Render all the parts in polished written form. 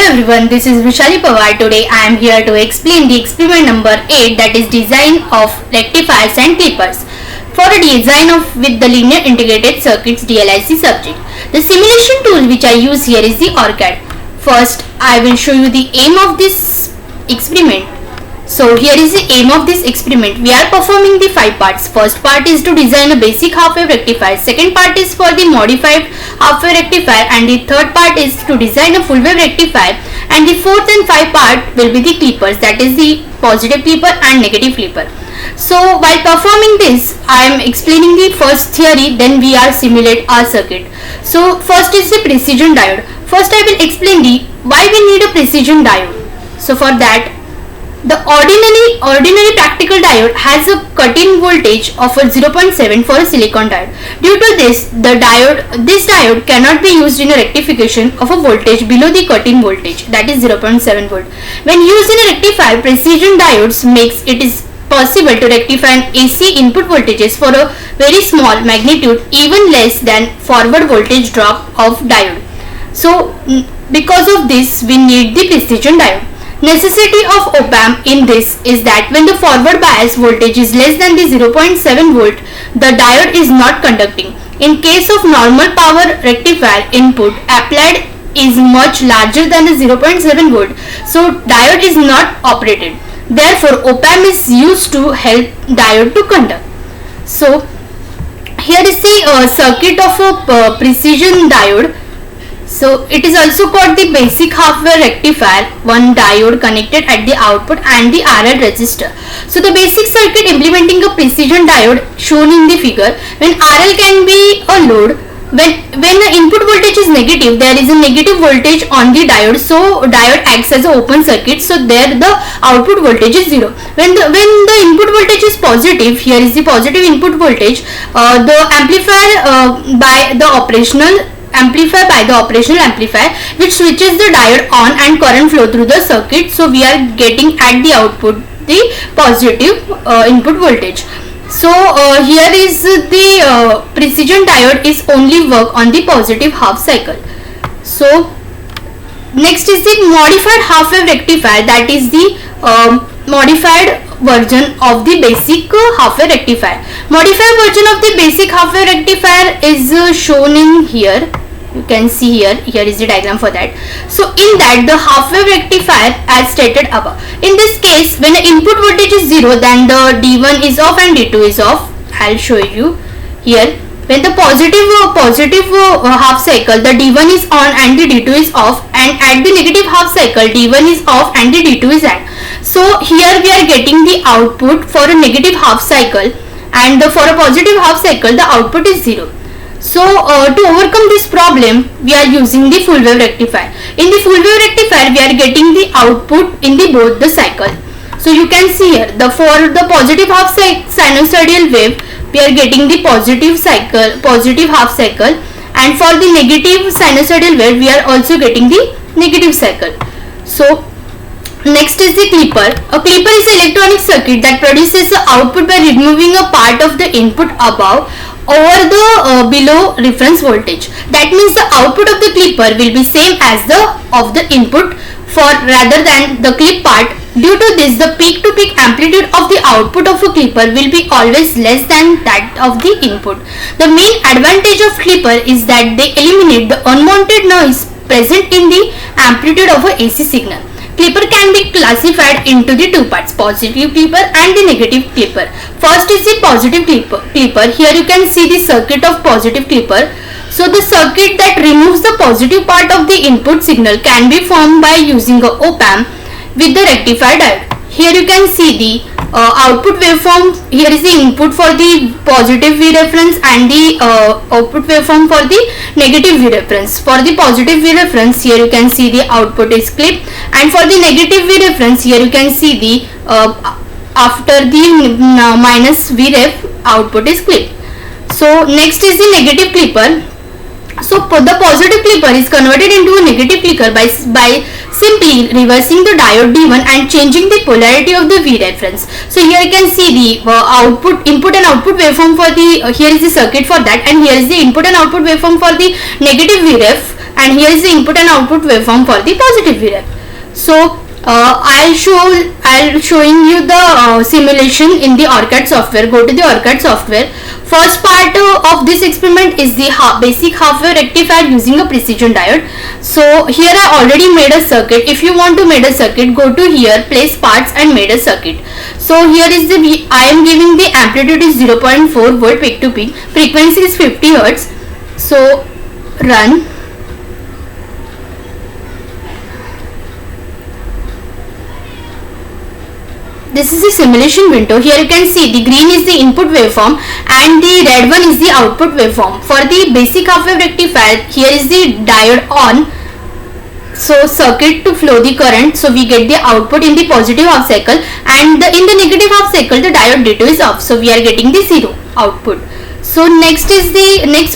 everyone, this is Vishali Pawar. Today I am here to explain the experiment number 8, that is design of rectifiers and clippers for a design of with the linear integrated circuits DLIC subject. The simulation tool which I use here is the ORCAD. First I will show you the aim of this experiment. So here is the aim of this experiment. We are performing the 5 parts. First part is to design a basic half-wave rectifier. Second part is for the modified half-wave rectifier, and the third part is to design a full-wave rectifier, and the fourth and 5th part will be the clippers, that is the positive clipper and negative clipper. So while performing this, I am explaining the first theory, then we are simulate our circuit. So first is the precision diode. First I will explain the why we need a precision diode. So for that, the ordinary practical diode has a cut-in voltage of a 0.7 for a silicon diode. Due to this, this diode cannot be used in a rectification of a voltage below the cut-in voltage, that is 0.7 volt. When used in a rectifier, precision diodes makes it is possible to rectify an AC input voltages for a very small magnitude, even less than forward voltage drop of diode. So because of this, we need the precision diode. Necessity of op-amp in this is that when the forward bias voltage is less than the 0.7 volt, the diode is not conducting. In case of normal power rectifier, input applied is much larger than the 0.7 volt, so diode is not operated. Therefore, op-amp is used to help diode to conduct. So here is the circuit of a precision diode. So it is also called the basic half-wave rectifier, one diode connected at the output and the RL resistor. So the basic circuit implementing a precision diode shown in the figure. When RL can be a load, when the input voltage is negative, there is a negative voltage on the diode, so diode acts as an open circuit, so there the output voltage is 0. When the input voltage is positive, here is the positive input voltage, the amplifier by the operational amplifier which switches the diode on and current flow through the circuit, so we are getting at the output the positive input voltage. So here is the precision diode is only work on the positive half cycle. So next is the modified half-wave rectifier, that is the modified version of the basic half-wave rectifier. Modified version of the basic half-wave rectifier is shown in here. You can see here is the diagram for that. So in that, the half-wave rectifier as stated above. In this case, when the input voltage is 0, then the D1 is off and D2 is off. I'll show you here. When the positive half cycle, the D1 is on and the D2 is off, and at the negative half cycle, D1 is off and the D2 is on. So here we are getting the output for a negative half cycle, and for a positive half cycle, the output is 0. So to overcome this problem, we are using the full wave rectifier. In the full wave rectifier, we are getting the output in the both the cycle. So you can see here, for the positive half sinusoidal wave, we are getting the positive half cycle, and for the negative sinusoidal wave, we are also getting the negative cycle. So next is the clipper. A clipper is an electronic circuit that produces the output by removing a part of the input above over the below reference voltage. That means the output of the clipper will be same as the of the input rather than the clip part. Due to this, the peak to peak amplitude of the output of a clipper will be always less than that of the input. The main advantage of clipper is that they eliminate the unwanted noise present in the amplitude of a AC signal. Clipper can be classified into the 2 parts, positive clipper and the negative clipper. First is the positive clipper. Here you can see the circuit of positive clipper. So the circuit that removes the positive part of the input signal can be formed by using a op-amp with the rectifier diode. Here you can see the output waveform. Here is the input for the positive V reference and the output waveform for the negative V reference. For the positive V reference, here you can see the output is clip, and for the negative V reference, here you can see the after the minus V ref, output is clip. So next is the negative clipper. So the positive clipper is converted into a negative clipper by simply reversing the diode D1 and changing the polarity of the V reference. So here you can see the input and output waveform for the here is the circuit for that, and here is the input and output waveform for the negative V ref. and here is the input and output waveform for the positive VREF. So I'll showing you the simulation in the OrCAD software. Go to the OrCAD software. First part of this experiment is the basic half-wave rectifier using a precision diode. So here I already made a circuit. If you want to make a circuit, go to here, place parts and made a circuit. So here is the I am giving the amplitude is 0.4 volt peak to peak. Frequency is 50 hertz. So run. This is the simulation window. Here you can see the green is the input waveform and the red one is the output waveform. For the basic half-wave rectifier, here is the diode on. So circuit to flow the current. So we get the output in the positive half cycle, and in the negative half cycle the diode D2 is off. So we are getting the zero output. So next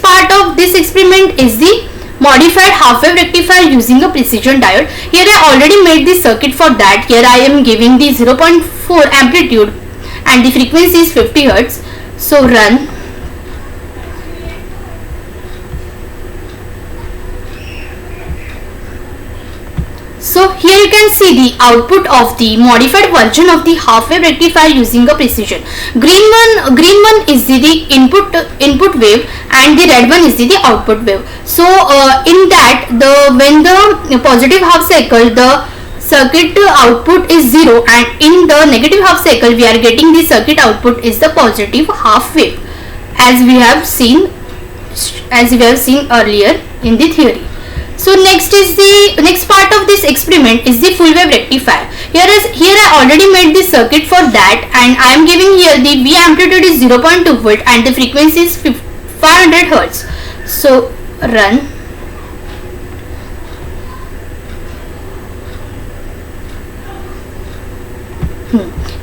part of this experiment is the modified half-wave rectifier using a precision diode. Here I already made the circuit for that. Here I am giving the 0.4 amplitude and the frequency is 50 hertz. So run. So here you can see the output of the modified version of the half-wave rectifier using a precision. Green one is the input wave and the red one is the output wave. So in that when the positive half cycle the circuit output is 0, and in the negative half cycle we are getting the circuit output is the positive half wave, as we have seen earlier in the theory. So next part of this experiment is the full wave rectifier. Here I already made the circuit for that, and I am giving here the V amplitude is 0.2 volt and the frequency is 500 hertz. So run.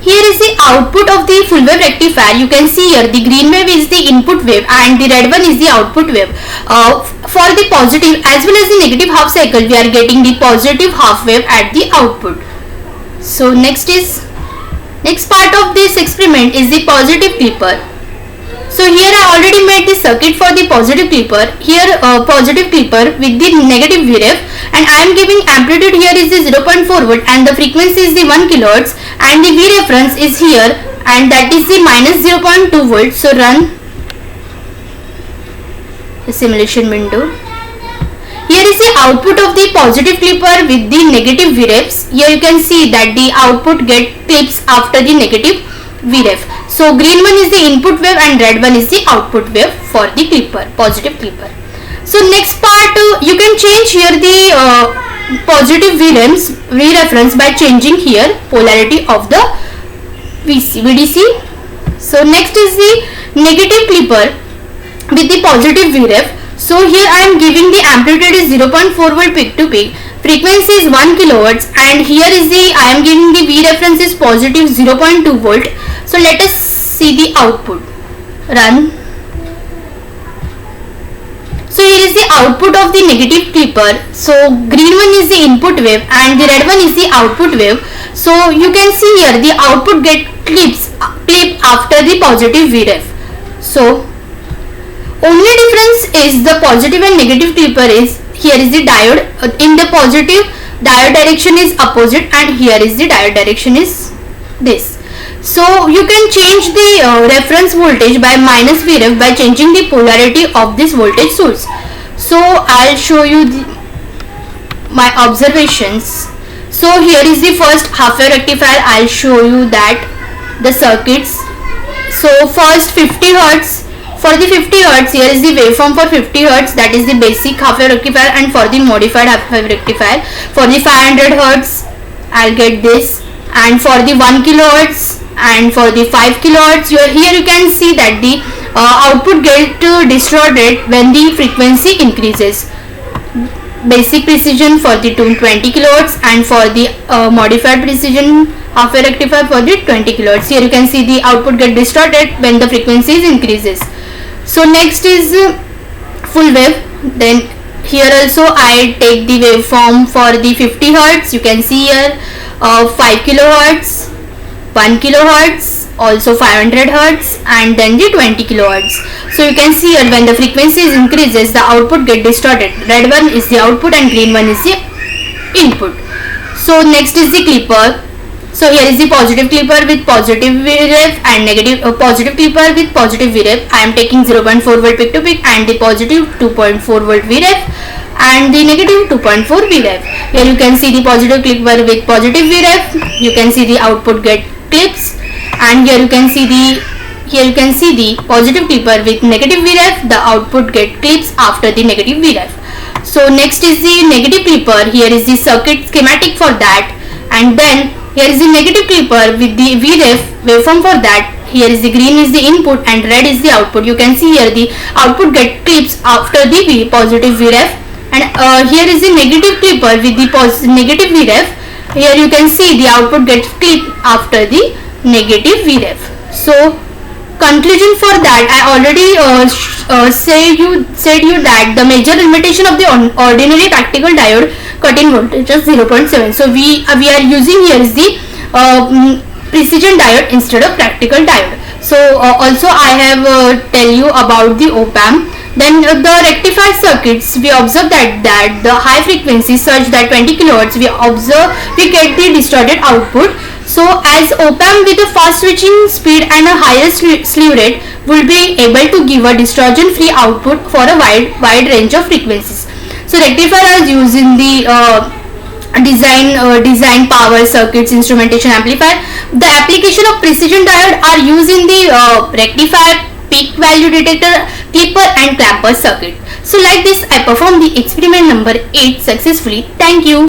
Here is the output of the full wave rectifier. You can see here the green wave is the input wave and the red one is the output wave. For the positive as well as the negative half cycle, we are getting the positive half wave at the output. So next part of this experiment is the positive clipper. So here I already made the circuit for the positive clipper. Here positive clipper with the negative VREF, and I am giving amplitude here is the 0.4 volt and the frequency is the 1 kilohertz, and the V reference is here and that is the minus 0.2 volt. So run the simulation window. Here is the output of the positive clipper with the negative VREFs. Here you can see that the output clips after the negative VREF. So green one is the input wave and red one is the output wave for the clipper, positive clipper. So next part you can change here the positive V reference by changing here polarity of the VDC. So next is the negative clipper with the positive VREF. So here I am giving the amplitude is 0.4 volt peak to peak, frequency is 1 kilohertz, and here is I am giving the V reference is positive 0.2 volt. So let us see the output. Run. So here is the output of the negative clipper. So green one is the input wave and the red one is the output wave. So you can see here the output clip after the positive VREF. So only difference is the positive and negative clipper is here is the diode. In the positive diode direction is opposite and here is the diode direction is this. So you can change the reference voltage by minus VREF by changing the polarity of this voltage source. So I'll show you my observations. So here is the first half-wave rectifier. I'll show you that the circuits. So first 50 hertz. For the 50 hertz, here is the waveform for 50 hertz, that is the basic half-wave rectifier, and for the modified half-wave rectifier, for the 500 hertz, I'll get this, and for the 1 kilohertz and for the 5 kilohertz, here you can see that the output get distorted when the frequency increases. Basic precision for the 20 kilohertz and for the modified precision half-wave rectifier for the 20 kilohertz. Here you can see the output get distorted when the frequency increases. So next is full wave. Then here also I take the waveform for the 50 hertz. You can see here 5 kilohertz, 1 kilohertz also 500 Hz, and then the 20 kilohertz. So you can see here, when the frequency increases, the output get distorted. Red one is the output and green one is the input. So next is the clipper. So here is the positive clipper with positive VREF and negative positive clipper with positive VREF. I am taking 0.4 volt peak to peak and the positive 2.4 volt VREF and the negative 2.4 VREF. Here you can see the positive clipper with positive VREF. You can see the output get clips, and here you can see the positive clipper with negative VREF. The output get clips after the negative VREF. So next is the negative clipper. Here is the circuit schematic for that, and then here is the negative clipper with the VREF waveform for that. Here is the green is the input and red is the output. You can see here the output get clips after the positive VREF, and here is the negative clipper with the negative VREF. Here you can see the output gets clipped after the negative VREF. So conclusion for that, I already said you that the major limitation of the ordinary practical diode cut-in voltage is 0.7. So we are using here is the precision diode instead of practical diode. So also I have tell you about the op-amp. Then the rectifier circuits, we observe that the high frequency surge, that 20 kilohertz, we get the distorted output. So as op-amp with a fast switching speed and a higher slew rate will be able to give a distortion free output for a wide range of frequencies. So rectifier is used in the design power circuits, instrumentation, amplifier. The application of precision diode are used in the rectifier, peak value detector, clipper and clamper circuit. So like this, I performed the experiment number 8 successfully. Thank you.